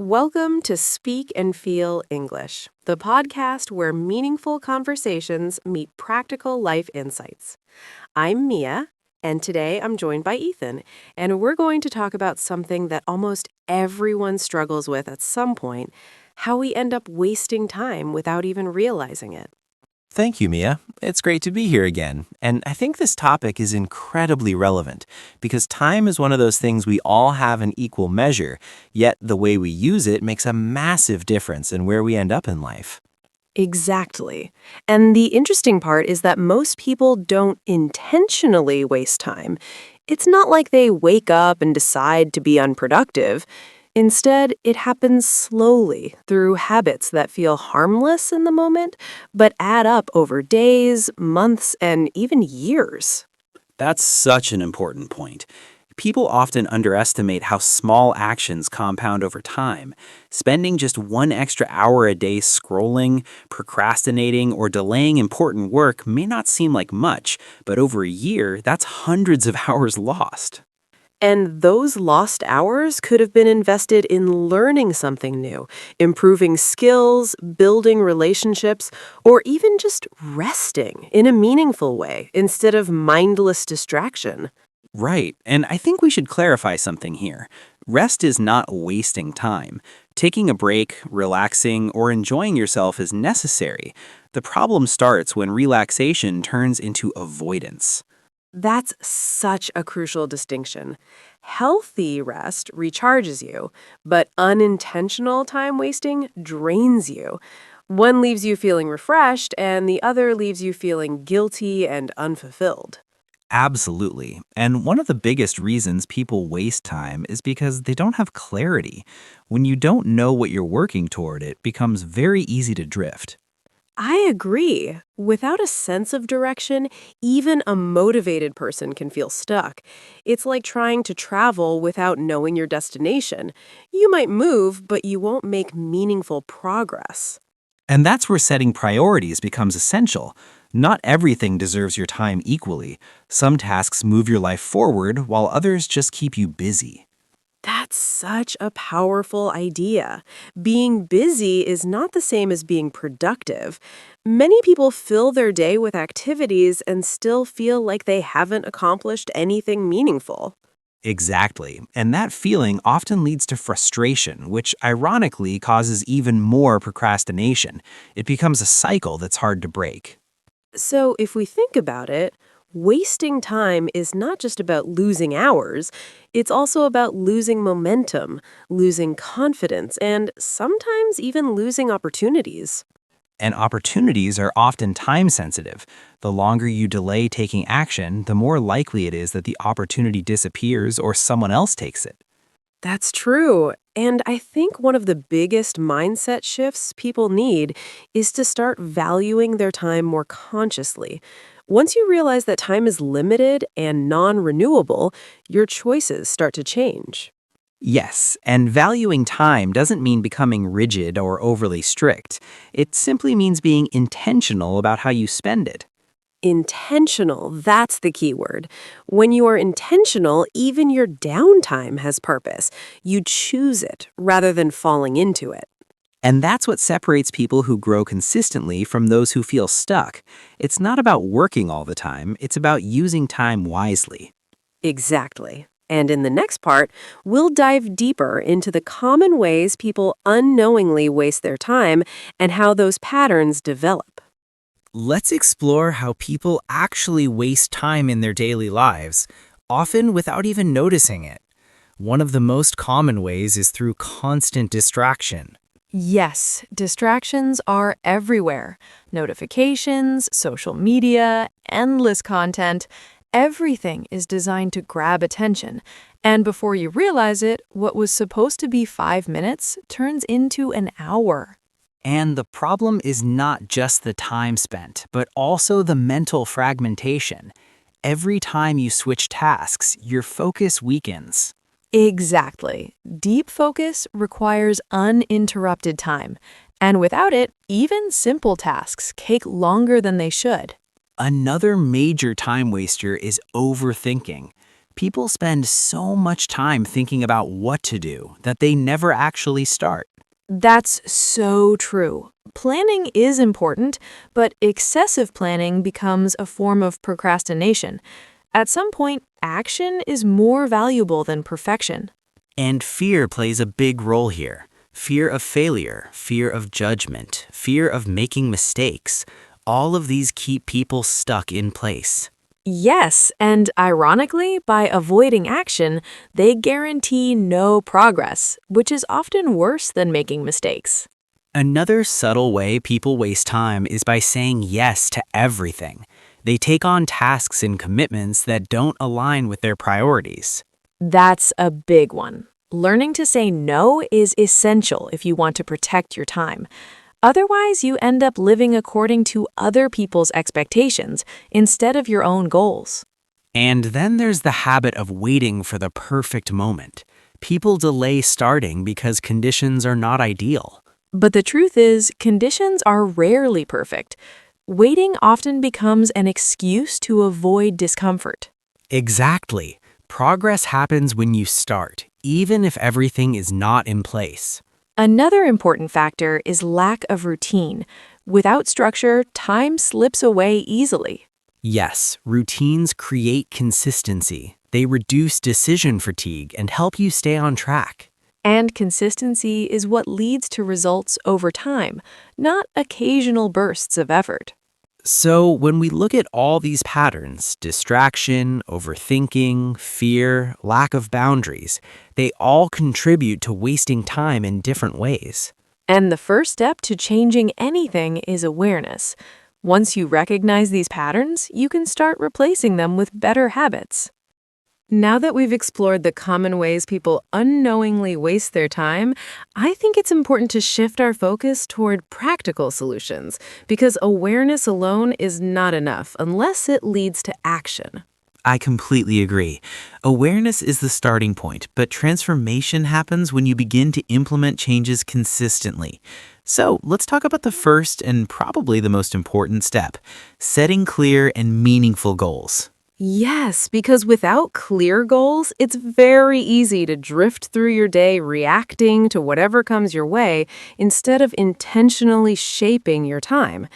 Welcome to Speak and Feel English, the podcast where meaningful conversations meet practical life insights. I'm Mia, and today I'm joined by Ethan, and we're going to talk about something that almost everyone struggles with at some point: how we end up wasting time without even realizing it. Thank you, Mia. It's great to be here again. And I think this topic is incredibly relevant because time is one of those things we all have in equal measure, yet the way we use it makes a massive difference in where we end up in life. Exactly. And the interesting part is that most people don't intentionally waste time. It's not like they wake up and decide to be unproductive. Instead, it happens slowly through habits that feel harmless in the moment, but add up over days, months, and even years. That's such an important point. People often underestimate how small actions compound over time. Spending just 1 extra hour a day scrolling, procrastinating, or delaying important work may not seem like much, but over a year, that's hundreds of hours lost. And those lost hours could have been invested in learning something new, improving skills, building relationships, or even just resting in a meaningful way instead of mindless distraction. Right, and I think we should clarify something here. Rest is not wasting time. Taking a break, relaxing, or enjoying yourself is necessary. The problem starts when relaxation turns into avoidance. That's such a crucial distinction. Healthy rest recharges you, but unintentional time wasting drains you. One leaves you feeling refreshed, and the other leaves you feeling guilty and unfulfilled. Absolutely. And one of the biggest reasons people waste time is because they don't have clarity. When you don't know what you're working toward, it becomes very easy to drift. I agree. Without a sense of direction, even a motivated person can feel stuck. It's like trying to travel without knowing your destination. You might move, but you won't make meaningful progress. And that's where setting priorities becomes essential. Not everything deserves your time equally. Some tasks move your life forward, while others just keep you busy. That's such a powerful idea. Being busy is not the same as being productive. Many people fill their day with activities and still feel like they haven't accomplished anything meaningful. Exactly. And that feeling often leads to frustration, which ironically causes even more procrastination. It becomes a cycle that's hard to break. So, if we think about it, wasting time is not just about losing hours, it's also about losing momentum, losing confidence, and sometimes even losing opportunities. And opportunities are often time sensitive. The longer you delay taking action, the more likely it is that the opportunity disappears or someone else takes it. That's true. And I think one of the biggest mindset shifts people need is to start valuing their time more consciously. Once you realize that time is limited and non-renewable, your choices start to change. Yes, and valuing time doesn't mean becoming rigid or overly strict. It simply means being intentional about how you spend it. Intentional, that's the key word. When you are intentional, even your downtime has purpose. You choose it rather than falling into it. And that's what separates people who grow consistently from those who feel stuck. It's not about working all the time, it's about using time wisely. Exactly. And in the next part, we'll dive deeper into the common ways people unknowingly waste their time and how those patterns develop. Let's explore how people actually waste time in their daily lives, often without even noticing it. One of the most common ways is through constant distraction. Yes, distractions are everywhere. Notifications, social media, endless content. Everything is designed to grab attention. And before you realize it, what was supposed to be 5 minutes turns into an hour. And the problem is not just the time spent, but also the mental fragmentation. Every time you switch tasks, your focus weakens. Exactly. Deep focus requires uninterrupted time. And without it, even simple tasks take longer than they should. Another major time waster is overthinking. People spend so much time thinking about what to do that they never actually start. That's so true. Planning is important, but excessive planning becomes a form of procrastination. At some point, action is more valuable than perfection. And fear plays a big role here. Fear of failure, fear of judgment, fear of making mistakes. All of these keep people stuck in place. Yes, and ironically, by avoiding action, they guarantee no progress, which is often worse than making mistakes. Another subtle way people waste time is by saying yes to everything. They take on tasks and commitments that don't align with their priorities. That's a big one. Learning to say no is essential if you want to protect your time. Otherwise, you end up living according to other people's expectations instead of your own goals. And then there's the habit of waiting for the perfect moment. People delay starting because conditions are not ideal. But the truth is, conditions are rarely perfect. Waiting often becomes an excuse to avoid discomfort. Exactly. Progress happens when you start, even if everything is not in place. Another important factor is lack of routine. Without structure, time slips away easily. Yes, routines create consistency. They reduce decision fatigue and help you stay on track. And consistency is what leads to results over time, not occasional bursts of effort. So, when we look at all these patterns, distraction, overthinking, fear, lack of boundaries, they all contribute to wasting time in different ways. And the first step to changing anything is awareness. Once you recognize these patterns, you can start replacing them with better habits. Now that we've explored the common ways people unknowingly waste their time, I think it's important to shift our focus toward practical solutions, because awareness alone is not enough unless it leads to action. I completely agree. Awareness is the starting point, but transformation happens when you begin to implement changes consistently. So let's talk about the first and probably the most important step, setting clear and meaningful goals. Yes, because without clear goals, it's very easy to drift through your day reacting to whatever comes your way instead of intentionally shaping your time.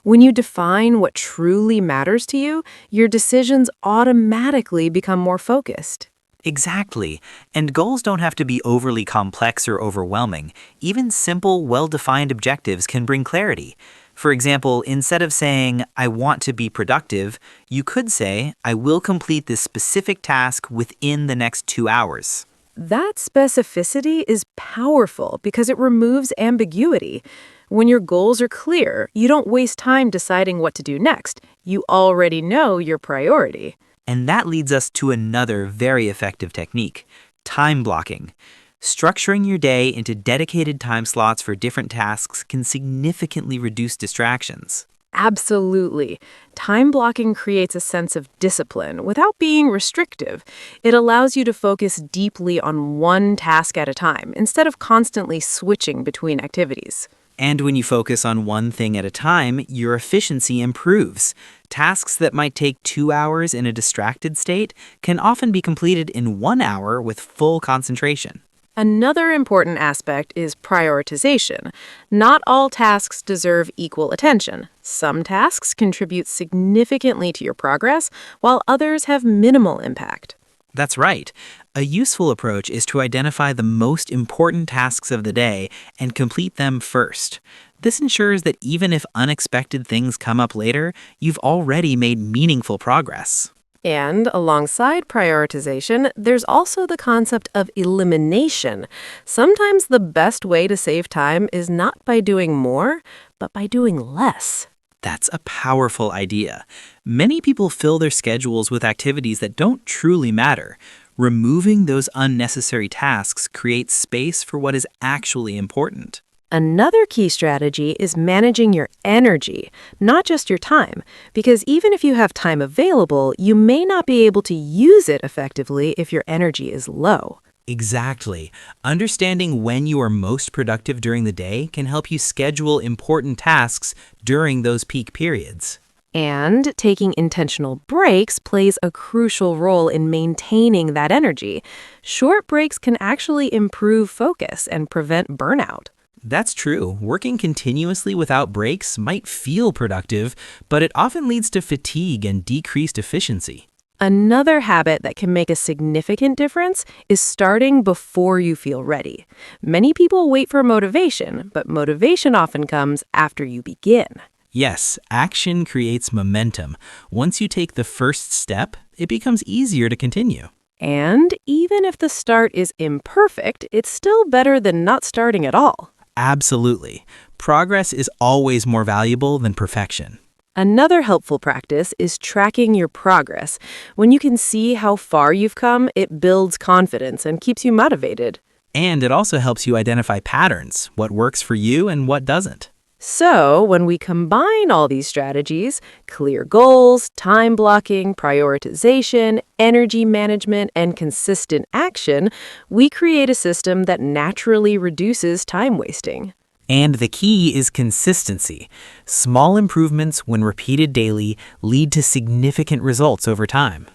When you define what truly matters to you, your decisions automatically become more focused. Exactly. And goals don't have to be overly complex or overwhelming. Even simple, well-defined objectives can bring clarity. For example, instead of saying, I want to be productive, you could say, I will complete this specific task within the next 2 hours. That specificity is powerful because it removes ambiguity. When your goals are clear, you don't waste time deciding what to do next. You already know your priority. And that leads us to another very effective technique, time blocking. Structuring your day into dedicated time slots for different tasks can significantly reduce distractions. Absolutely. Time blocking creates a sense of discipline without being restrictive. It allows you to focus deeply on one task at a time instead of constantly switching between activities. And when you focus on one thing at a time, your efficiency improves. Tasks that might take 2 hours in a distracted state can often be completed in 1 hour with full concentration. Another important aspect is prioritization. Not all tasks deserve equal attention. Some tasks contribute significantly to your progress, while others have minimal impact. That's right. A useful approach is to identify the most important tasks of the day and complete them first. This ensures that even if unexpected things come up later, you've already made meaningful progress. And alongside prioritization, there's also the concept of elimination. Sometimes the best way to save time is not by doing more, but by doing less. That's a powerful idea. Many people fill their schedules with activities that don't truly matter. Removing those unnecessary tasks creates space for what is actually important. Another key strategy is managing your energy, not just your time, because even if you have time available, you may not be able to use it effectively if your energy is low. Exactly. Understanding when you are most productive during the day can help you schedule important tasks during those peak periods. And taking intentional breaks plays a crucial role in maintaining that energy. Short breaks can actually improve focus and prevent burnout. That's true. Working continuously without breaks might feel productive, but it often leads to fatigue and decreased efficiency. Another habit that can make a significant difference is starting before you feel ready. Many people wait for motivation, but motivation often comes after you begin. Yes, action creates momentum. Once you take the first step, it becomes easier to continue. And even if the start is imperfect, it's still better than not starting at all. Absolutely. Progress is always more valuable than perfection. Another helpful practice is tracking your progress. When you can see how far you've come, it builds confidence and keeps you motivated. And it also helps you identify patterns, what works for you and what doesn't. So, when we combine all these strategies, clear goals, time blocking, prioritization, energy management, and consistent action, we create a system that naturally reduces time wasting. And the key is consistency. Small improvements, when repeated daily, lead to significant results over time.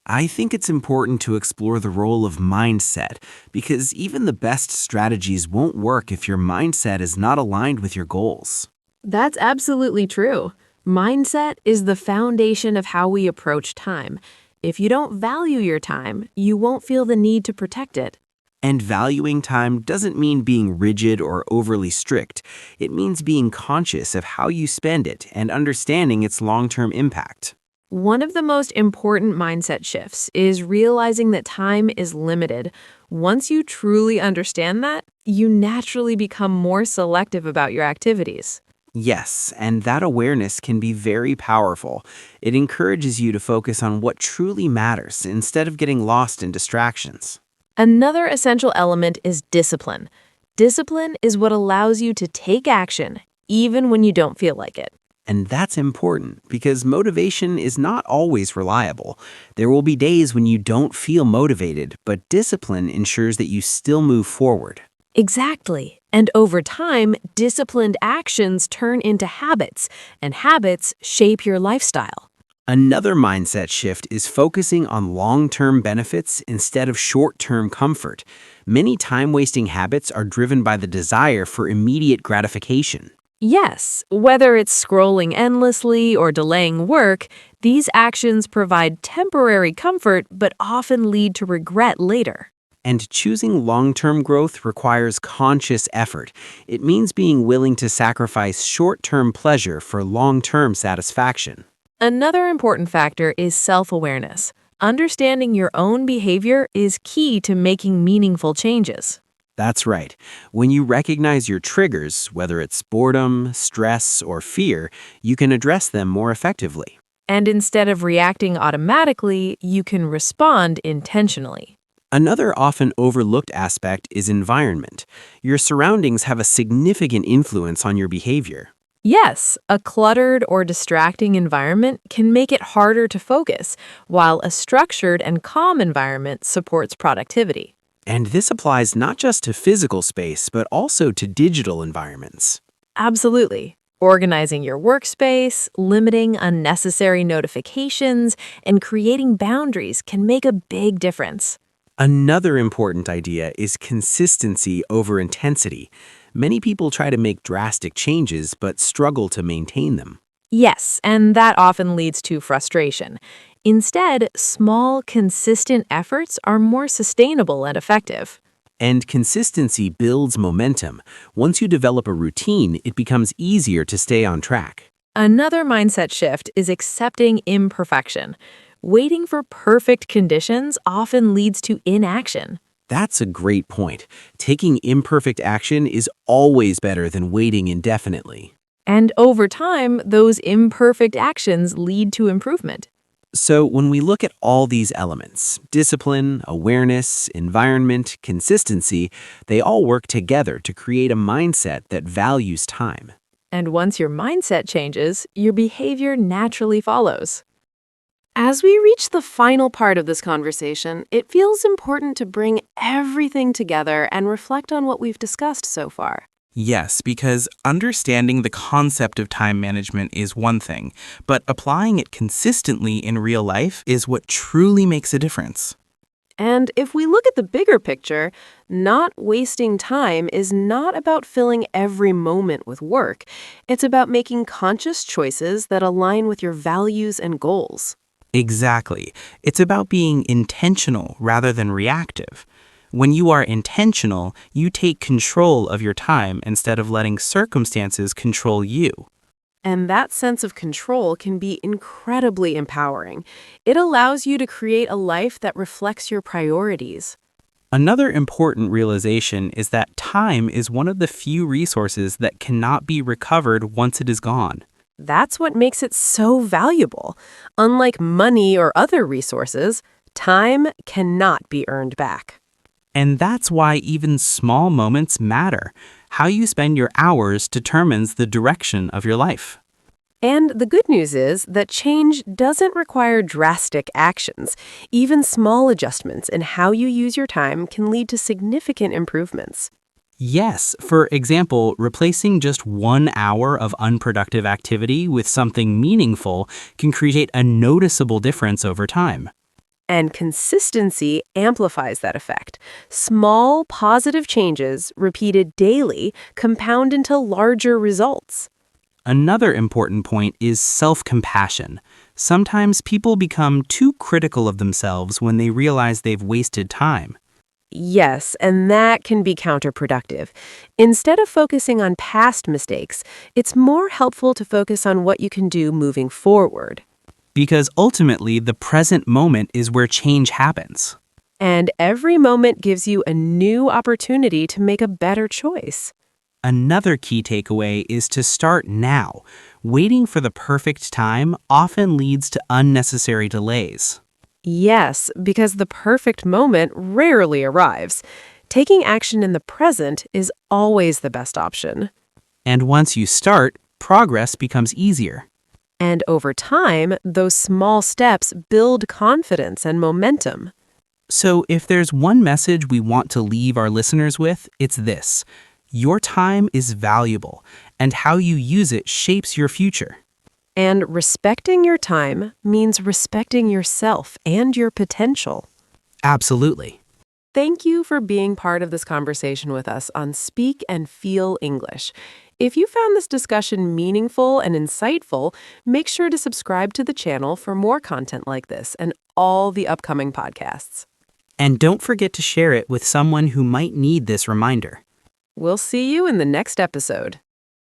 I think it's important to explore the role of mindset, because even the best strategies won't work if your mindset is not aligned with your goals. That's absolutely true. Mindset is the foundation of how we approach time. If you don't value your time, you won't feel the need to protect it. And valuing time doesn't mean being rigid or overly strict. It means being conscious of how you spend it and understanding its long-term impact. One of the most important mindset shifts is realizing that time is limited. Once you truly understand that, you naturally become more selective about your activities. Yes, and that awareness can be very powerful. It encourages you to focus on what truly matters instead of getting lost in distractions. Another essential element is discipline. Discipline is what allows you to take action, even when you don't feel like it. And that's important because motivation is not always reliable. There will be days when you don't feel motivated, but discipline ensures that you still move forward. Exactly. And over time, disciplined actions turn into habits, and habits shape your lifestyle. Another mindset shift is focusing on long-term benefits instead of short-term comfort. Many time-wasting habits are driven by the desire for immediate gratification. Yes, whether it's scrolling endlessly or delaying work, these actions provide temporary comfort but often lead to regret later. And choosing long-term growth requires conscious effort. It means being willing to sacrifice short-term pleasure for long-term satisfaction. Another important factor is self-awareness. Understanding your own behavior is key to making meaningful changes. That's right. When you recognize your triggers, whether it's boredom, stress, or fear, you can address them more effectively. And instead of reacting automatically, you can respond intentionally. Another often overlooked aspect is environment. Your surroundings have a significant influence on your behavior. Yes, a cluttered or distracting environment can make it harder to focus, while a structured and calm environment supports productivity. And this applies not just to physical space, but also to digital environments. Absolutely. Organizing your workspace, limiting unnecessary notifications, and creating boundaries can make a big difference. Another important idea is consistency over intensity. Many people try to make drastic changes, but struggle to maintain them. Yes, and that often leads to frustration. Instead, small, consistent efforts are more sustainable and effective. And consistency builds momentum. Once you develop a routine, it becomes easier to stay on track. Another mindset shift is accepting imperfection. Waiting for perfect conditions often leads to inaction. That's a great point. Taking imperfect action is always better than waiting indefinitely. And over time, those imperfect actions lead to improvement. So when we look at all these elements, discipline, awareness, environment, consistency, they all work together to create a mindset that values time. And once your mindset changes, your behavior naturally follows. As we reach the final part of this conversation, it feels important to bring everything together and reflect on what we've discussed so far. Yes, because understanding the concept of time management is one thing, but applying it consistently in real life is what truly makes a difference. And if we look at the bigger picture, not wasting time is not about filling every moment with work. It's about making conscious choices that align with your values and goals. Exactly. It's about being intentional rather than reactive. When you are intentional, you take control of your time instead of letting circumstances control you. And that sense of control can be incredibly empowering. It allows you to create a life that reflects your priorities. Another important realization is that time is one of the few resources that cannot be recovered once it is gone. That's what makes it so valuable. Unlike money or other resources, time cannot be earned back. And that's why even small moments matter. How you spend your hours determines the direction of your life. And the good news is that change doesn't require drastic actions. Even small adjustments in how you use your time can lead to significant improvements. Yes, for example, replacing just 1 hour of unproductive activity with something meaningful can create a noticeable difference over time. And consistency amplifies that effect. Small, positive changes, repeated daily, compound into larger results. Another important point is self-compassion. Sometimes people become too critical of themselves when they realize they've wasted time. Yes, and that can be counterproductive. Instead of focusing on past mistakes, it's more helpful to focus on what you can do moving forward. Because ultimately, the present moment is where change happens. And every moment gives you a new opportunity to make a better choice. Another key takeaway is to start now. Waiting for the perfect time often leads to unnecessary delays. Yes, because the perfect moment rarely arrives. Taking action in the present is always the best option. And once you start, progress becomes easier. And over time, those small steps build confidence and momentum. So if there's one message we want to leave our listeners with, it's this. Your time is valuable, and how you use it shapes your future. And respecting your time means respecting yourself and your potential. Absolutely. Thank you for being part of this conversation with us on Speak and Feel English. If you found this discussion meaningful and insightful, make sure to subscribe to the channel for more content like this and all the upcoming podcasts. And don't forget to share it with someone who might need this reminder. We'll see you in the next episode.